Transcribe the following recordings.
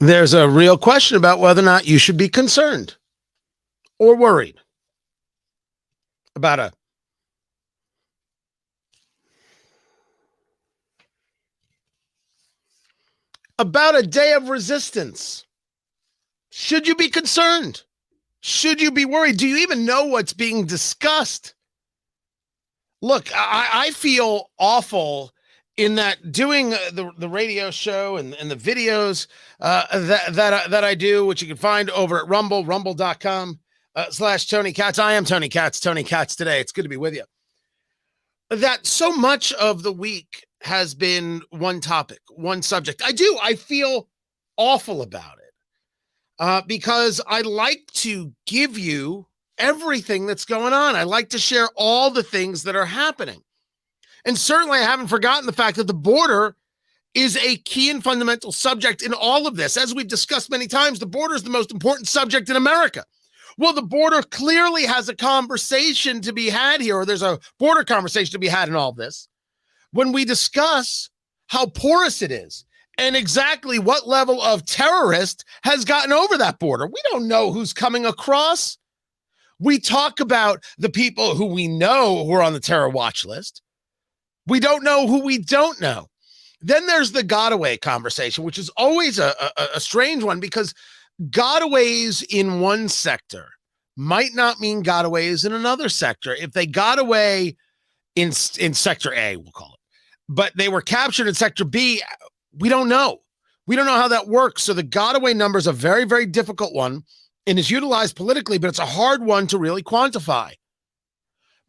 There's a real question about whether or not you should be concerned or worried about a day of resistance. Should you be concerned? Should you be worried? Do you even know what's being discussed? Look, I feel awful in that doing the radio show and the videos that I do, which you can find over at rumble.com / Tony Katz. I am Tony Katz today. It's good to be with you. That so much of the week has been one topic, one subject. I feel awful about it because I like to give you everything that's going on. I like to share all the things that are happening. And certainly I haven't forgotten the fact that the border is a key and fundamental subject in all of this. As we've discussed many times, the border is the most important subject in America. Well, the border clearly has a conversation to be had here, or there's a border conversation to be had in all of this, when we discuss how porous it is and exactly what level of terrorist has gotten over that border. We don't know who's coming across. We talk about the people who we know who are on the terror watch list. We don't know who we don't know. Then there's the gotaway conversation, which is always a strange one because gotaways in one sector might not mean gotaways in another sector. If they got away in sector A, we'll call it, but they were captured in sector B, we don't know. We don't know how that works. So the gotaway number is a very, very difficult one and is utilized politically, but it's a hard one to really quantify.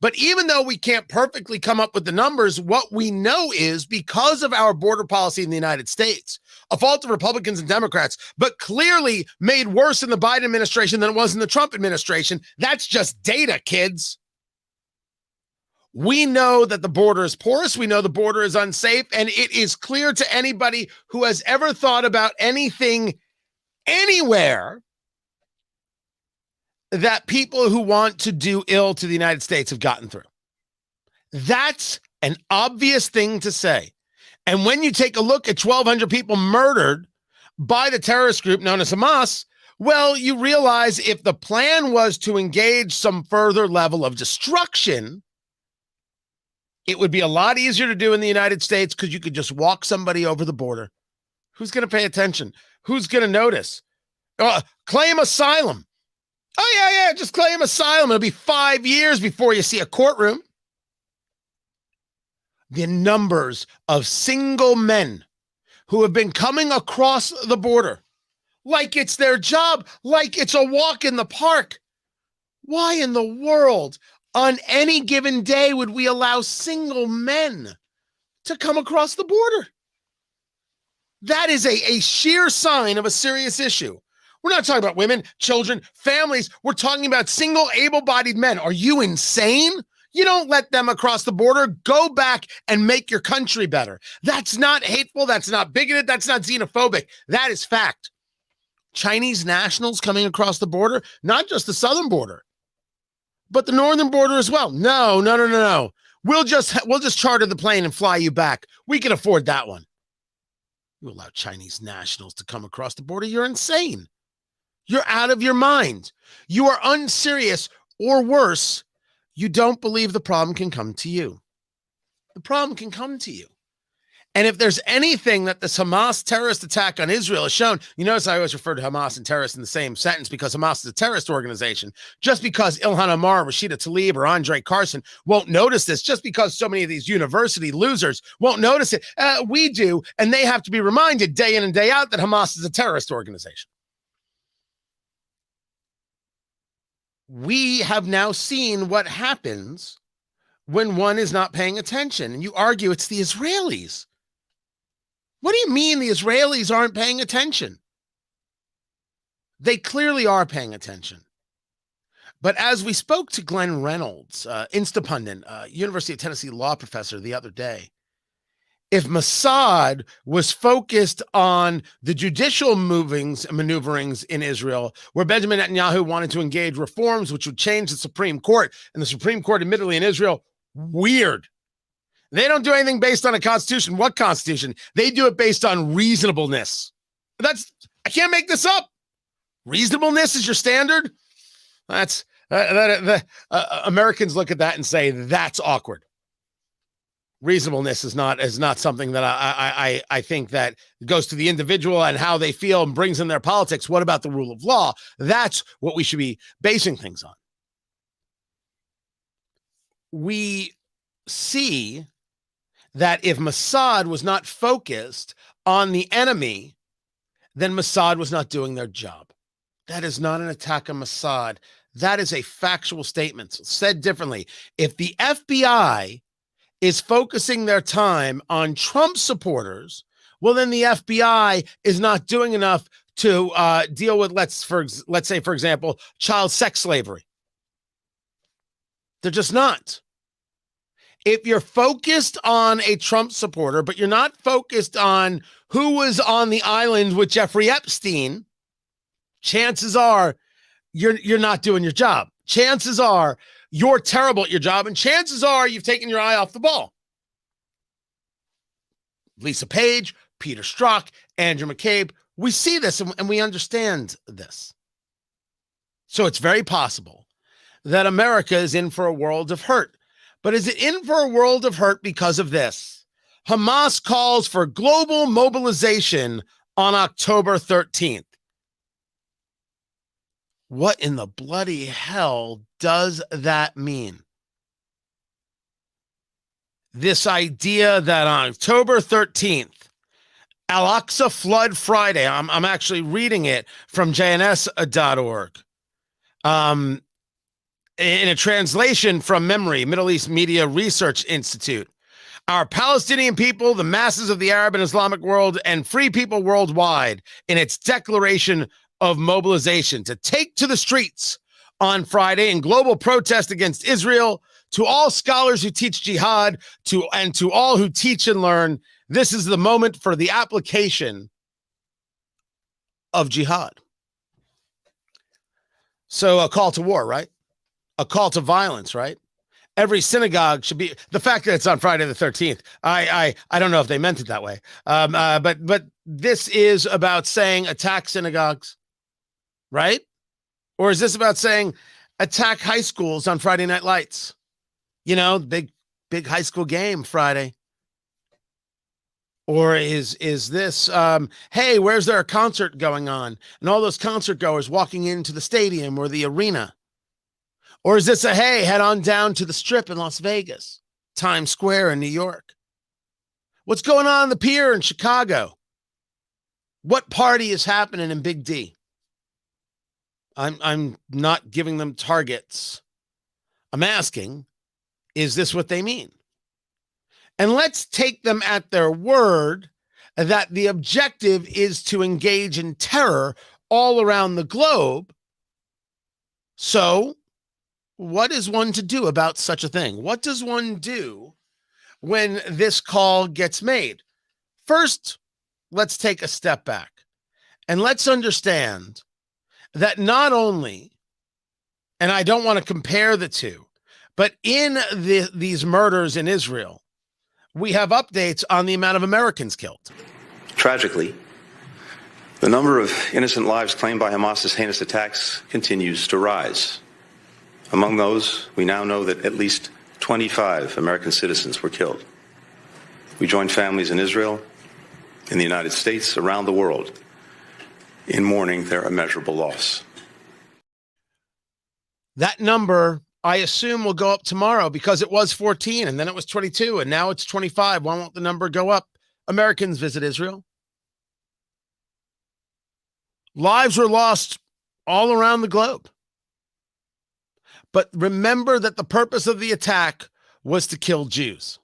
But even though we can't perfectly come up with the numbers, what we know is because of our border policy in the United States, a fault of Republicans and Democrats, but clearly made worse in the Biden administration than it was in the Trump administration. That's just data, kids. We know that the border is porous. We know the border is unsafe. And it is clear to anybody who has ever thought about anything anywhere that people who want to do ill to the United States have gotten through. That's an obvious thing to say. And when you take a look at 1,200 people murdered by the terrorist group known as Hamas, well, you realize if the plan was to engage some further level of destruction, it would be a lot easier to do in the United States because you could just walk somebody over the border. Who's going to pay attention? Who's going to notice? Claim asylum. Oh, yeah, just claim asylum. It'll be 5 years before you see a courtroom. The numbers of single men who have been coming across the border like it's their job, like it's a walk in the park. Why in the world on any given day would we allow single men to come across the border? That is a sheer sign of a serious issue. We're not talking about women, children, families. We're talking about single able-bodied men. Are you insane? You don't let them across the border. Go back and make your country better. That's not hateful. That's not bigoted. That's not xenophobic. That is fact. Chinese nationals coming across the border, not just the southern border, but the northern border as well. No. We'll just charter the plane and fly you back. We can afford that one. You allow Chinese nationals to come across the border. You're insane. You're out of your mind. You are unserious, or worse, you don't believe the problem can come to you. The problem can come to you. And if there's anything that this Hamas terrorist attack on Israel has shown, you notice I always refer to Hamas and terrorists in the same sentence because Hamas is a terrorist organization. Just because Ilhan Omar, Rashida Tlaib, or Andre Carson won't notice this, just because so many of these university losers won't notice it, we do, and they have to be reminded day in and day out that Hamas is a terrorist organization. We have now seen what happens when one is not paying attention. And you argue it's the Israelis. What do you mean the Israelis aren't paying attention? They clearly are paying attention. But as we spoke to Glenn Reynolds, Instapundit, University of Tennessee law professor the other day, if Mossad was focused on the judicial maneuverings in Israel, where Benjamin Netanyahu wanted to engage reforms which would change the Supreme Court, and the Supreme Court, admittedly, in Israel, weird. They don't do anything based on a constitution. What constitution? They do it based on reasonableness. That's I can't make this up. Reasonableness is your standard. That's Americans look at that and say that's awkward. Reasonableness is not something that I think that goes to the individual and how they feel and brings in their politics. What about the rule of law? That's what we should be basing things on. We see that if Mossad was not focused on the enemy, then Mossad was not doing their job. That is not an attack on Mossad. That is a factual statement. Said differently, if the FBI is focusing their time on Trump supporters, well, then the FBI is not doing enough to deal with, let's say, for example, child sex slavery. They're just not. If you're focused on a Trump supporter, but you're not focused on who was on the island with Jeffrey Epstein, chances are you're not doing your job. Chances are you're terrible at your job, and chances are you've taken your eye off the ball. Lisa Page, Peter Strzok, Andrew McCabe, we see this and we understand this. So it's very possible that America is in for a world of hurt. But is it in for a world of hurt because of this? Hamas calls for global mobilization on October 13th. What in the bloody hell does that mean? This idea that on October 13th, Al-Aqsa Flood Friday, I'm actually reading it from jns.org. In a translation from memory, Middle East Media Research Institute. Our Palestinian people, the masses of the Arab and Islamic world, and free people worldwide, in its declaration of mobilization to take to the streets on Friday in global protest against Israel, to all scholars who teach jihad, to all who teach and learn, this is the moment for the application of jihad. So a call to war, right? A call to violence, right? Every synagogue should be, the fact that it's on Friday the 13th, I don't know if they meant it that way. But this is about saying attack synagogues, right? Or is this about saying attack high schools on Friday Night Lights? You know, big high school game Friday. Or is this, hey, where's there a concert going on? And all those concert goers walking into the stadium or the arena. Or is this a, hey, head on down to the Strip in Las Vegas, Times Square in New York? What's going on the pier in Chicago? What party is happening in Big D? I'm not giving them targets. I'm asking, is this what they mean? And let's take them at their word that the objective is to engage in terror all around the globe. So, what is one to do about such a thing? What does one do when this call gets made? First, let's take a step back and let's understand that not only, and I don't want to compare the two, but in these murders in Israel, we have updates on the amount of Americans killed. Tragically, the number of innocent lives claimed by Hamas's heinous attacks continues to rise. Among those, we now know that at least 25 American citizens were killed. We join families in Israel, in the United States, around the world, in mourning their immeasurable loss. That number, I assume, will go up tomorrow because it was 14 and then it was 22 and now it's 25. Why won't the number go up? Americans visit Israel. Lives were lost all around the globe. But remember that the purpose of the attack was to kill Jews.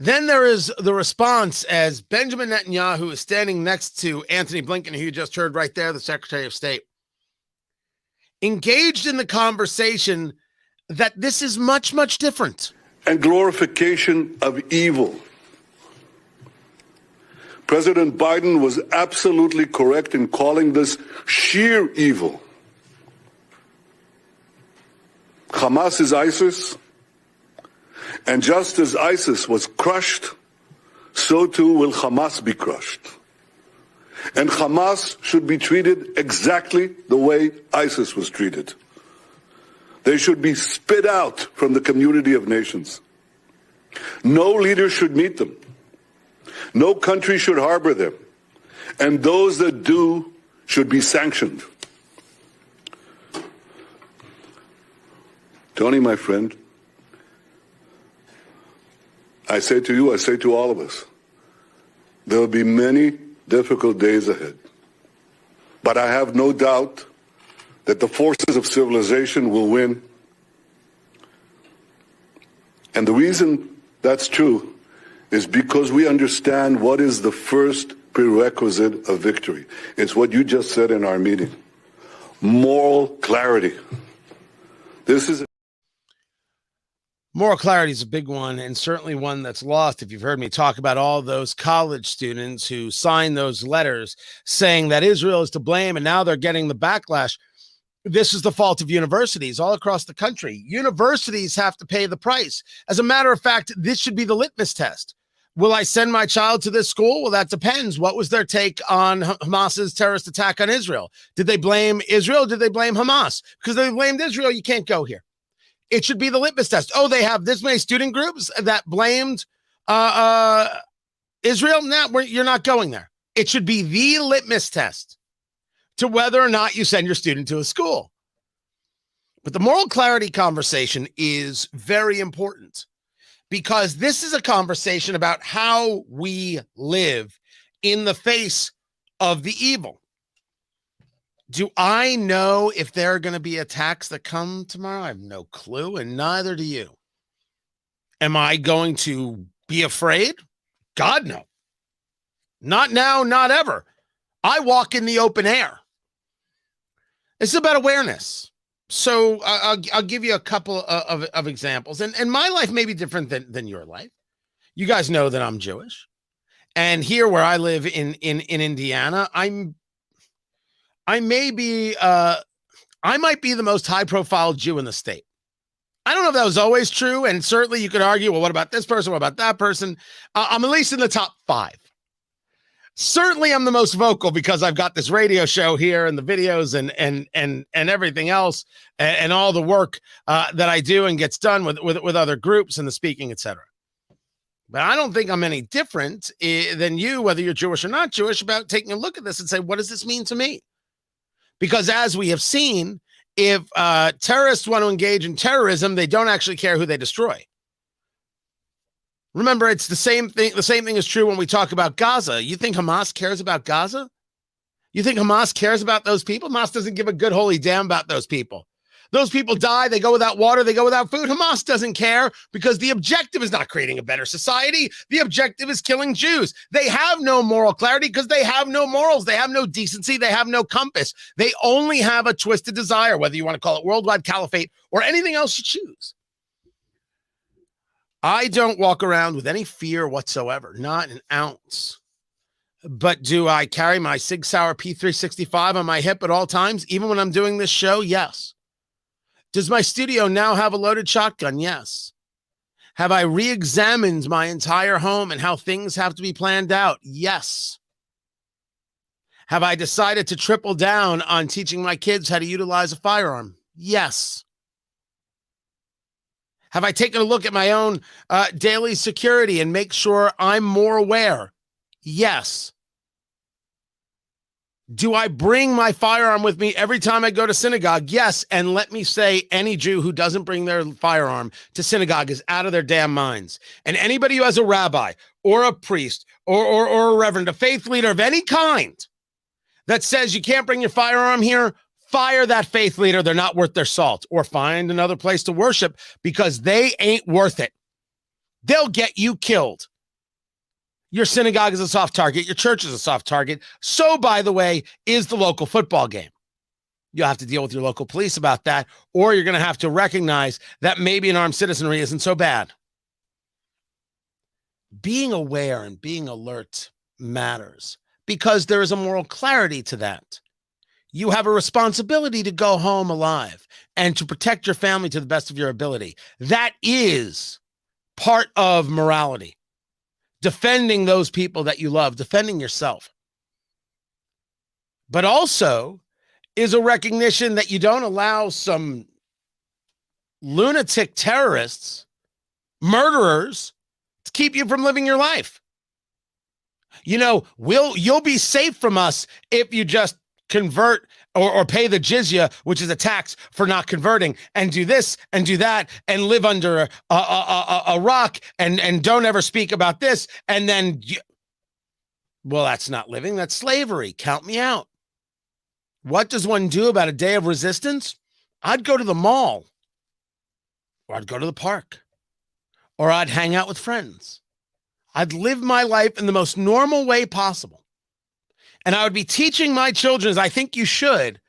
Then there is the response as Benjamin Netanyahu is standing next to Antony Blinken, who you just heard right there, the Secretary of State, engaged in the conversation that this is much, much different. And glorification of evil. President Biden was absolutely correct in calling this sheer evil. Hamas is ISIS, and just as ISIS was crushed, so too will Hamas be crushed. And Hamas should be treated exactly the way ISIS was treated. They should be spit out from the community of nations. No leader should meet them. No country should harbor them. And those that do should be sanctioned. Tony, my friend, I say to you, I say to all of us, there will be many difficult days ahead. But I have no doubt that the forces of civilization will win. And the reason that's true is because we understand what is the first prerequisite of victory. It's what you just said in our meeting. Moral clarity. This is Moral clarity is a big one, and certainly one that's lost. If you've heard me talk about all those college students who signed those letters saying that Israel is to blame, and now they're getting the backlash. This is the fault of universities all across the country. Universities have to pay the price. As a matter of fact, this should be the litmus test. Will I send my child to this school? Well, that depends. What was their take on Hamas's terrorist attack on Israel? Did they blame Israel? Did they blame Hamas? Because they blamed Israel, you can't go here. It should be the litmus test. Oh, they have this many student groups that blamed Israel? No, you're not going there. It should be the litmus test to whether or not you send your student to a school. But the moral clarity conversation is very important because this is a conversation about how we live in the face of the evil. Do I know if there are going to be attacks that come tomorrow? I have no clue, and neither do you. Am I going to be afraid? God, no. Not now, not ever. I walk in the open air. It's about awareness. So I'll give you a couple of examples. And my life may be different than your life. You guys know that I'm Jewish. And here where I live in Indiana, I might be the most high-profile Jew in the state. I don't know if that was always true, and certainly you could argue, well, what about this person? What about that person? I'm at least in the top 5. Certainly I'm the most vocal because I've got this radio show here and the videos and everything else and all the work that I do and gets done with other groups and the speaking, etc. But I don't think I'm any different than you, whether you're Jewish or not Jewish, about taking a look at this and say, what does this mean to me? Because as we have seen, if terrorists want to engage in terrorism, they don't actually care who they destroy. Remember, it's the same thing. The same thing is true when we talk about Gaza. You think Hamas cares about Gaza? You think Hamas cares about those people? Hamas doesn't give a good holy damn about those people. Those people die. They go without water. They go without food. Hamas doesn't care because the objective is not creating a better society. The objective is killing Jews. They have no moral clarity because they have no morals. They have no decency. They have no compass. They only have a twisted desire, whether you want to call it worldwide caliphate or anything else you choose. I don't walk around with any fear whatsoever, not an ounce. But do I carry my Sig Sauer P365 on my hip at all times, even when I'm doing this show? Yes. Does my studio now have a loaded shotgun? Yes. Have I re-examined my entire home and how things have to be planned out? Yes. Have I decided to triple down on teaching my kids how to utilize a firearm? Yes. Have I taken a look at my own daily security and make sure I'm more aware? Yes. Do I bring my firearm with me every time I go to synagogue? Yes. And let me say, any Jew who doesn't bring their firearm to synagogue is out of their damn minds. And anybody who has a rabbi or a priest or a reverend, a faith leader of any kind that says you can't bring your firearm here, fire that faith leader. They're not worth their salt, or find another place to worship because they ain't worth it. They'll get you killed. Your synagogue is a soft target. Your church is a soft target. So, by the way, is the local football game. You'll have to deal with your local police about that, or you're going to have to recognize that maybe an armed citizenry isn't so bad. Being aware and being alert matters because there is a moral clarity to that. You have a responsibility to go home alive and to protect your family to the best of your ability. That is part of morality. Defending those people that you love, defending yourself. but also is a recognition that you don't allow some lunatic terrorists, murderers, to keep you from living your life. You know, you'll be safe from us if you just convert or pay the jizya, which is a tax for not converting, and do this and do that and live under a rock and don't ever speak about this. And then, well, that's not living. That's slavery. Count me out. What does one do about a day of resistance? I'd go to the mall, or I'd go to the park, or I'd hang out with friends. I'd live my life in the most normal way possible. And I would be teaching my children, as I think you should,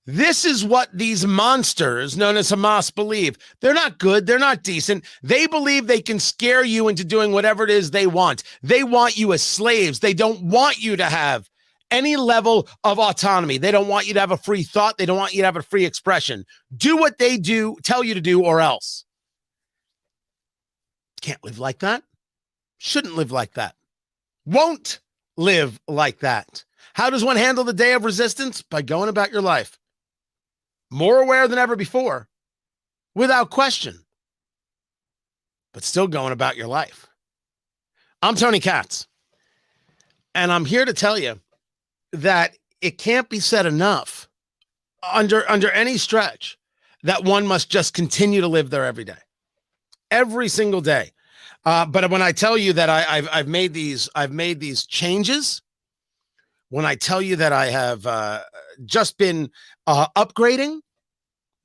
this is what these monsters known as Hamas believe. They're not good. They're not decent. They believe they can scare you into doing whatever it is they want. They want you as slaves. They don't want you to have any level of autonomy. They don't want you to have a free thought. They don't want you to have a free expression. Do what they do, tell you to do, or else. Can't live like that. Shouldn't live like that. Won't live like that. How does one handle the day of resistance? By going about your life. More aware than ever before, without question, but still going about your life. I'm Tony Katz, and I'm here to tell you that it can't be said enough under any stretch that one must just continue to live there every day, every single day. But when I tell you that I've made these changes, when I tell you that I have just been upgrading,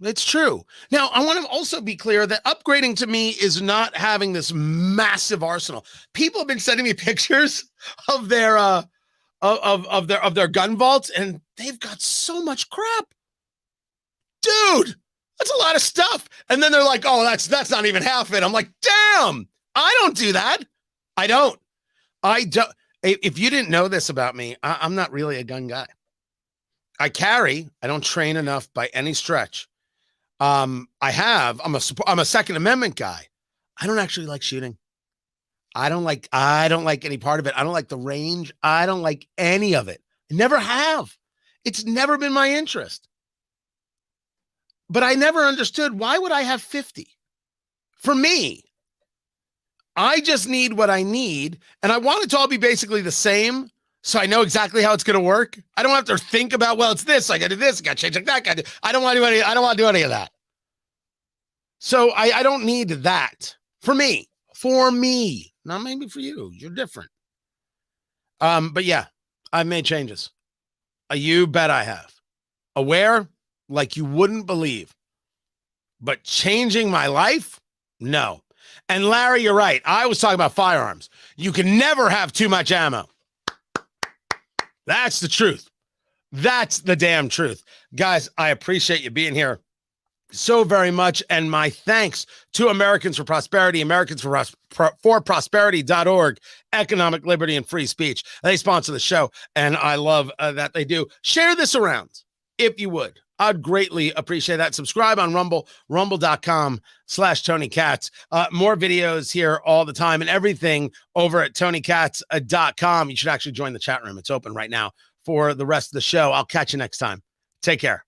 it's true. Now, I want to also be clear that upgrading to me is not having this massive arsenal. People have been sending me pictures of their of their gun vaults, and they've got so much crap, dude. That's a lot of stuff. And then they're like, "Oh, that's not even half it." I'm like, "Damn, I don't do that. I don't. If you didn't know this about me, I'm not really a gun guy. I don't train enough by any stretch. I'm a Second Amendment guy. I don't actually like shooting. I don't like any part of it. I don't like the range. I don't like any of it. I never have. It's never been my interest. But I never understood, why would I have 50? For me, I just need what I need, and I want it to all be basically the same, so I know exactly how it's going to work. I don't have to think about, well, it's this, I got to do this, I got to change like that. I don't want to do any of that. So I don't need that for me. Not maybe for you. You're different. But yeah, I've made changes. You bet I have. Aware, like you wouldn't believe. But changing my life? No. And Larry, you're right. I was talking about firearms. You can never have too much ammo. That's the truth. That's the damn truth. Guys, I appreciate you being here so very much. And my thanks to Americans for Prosperity, for Prosperity.org, economic liberty and free speech. They sponsor the show, and I love that they do. Share this around if you would. I'd greatly appreciate that. Subscribe on Rumble, rumble.com/Tony Katz. More videos here all the time and everything over at TonyKatz.com. You should actually join the chat room. It's open right now for the rest of the show. I'll catch you next time. Take care.